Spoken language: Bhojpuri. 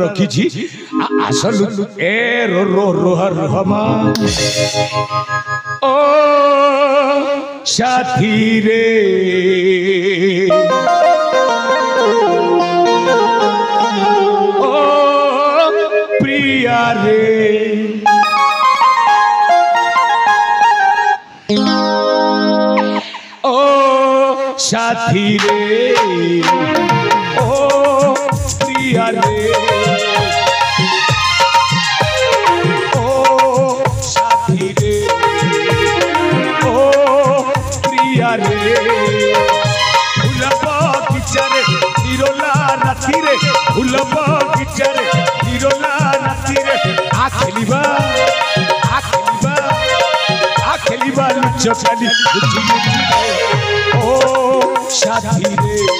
रखी असल ए रो रो रोहर हमा ओ साथी रे ओ प्रिया रे ओ साथी रे ओ प्रिया रे चली ओ साथी रे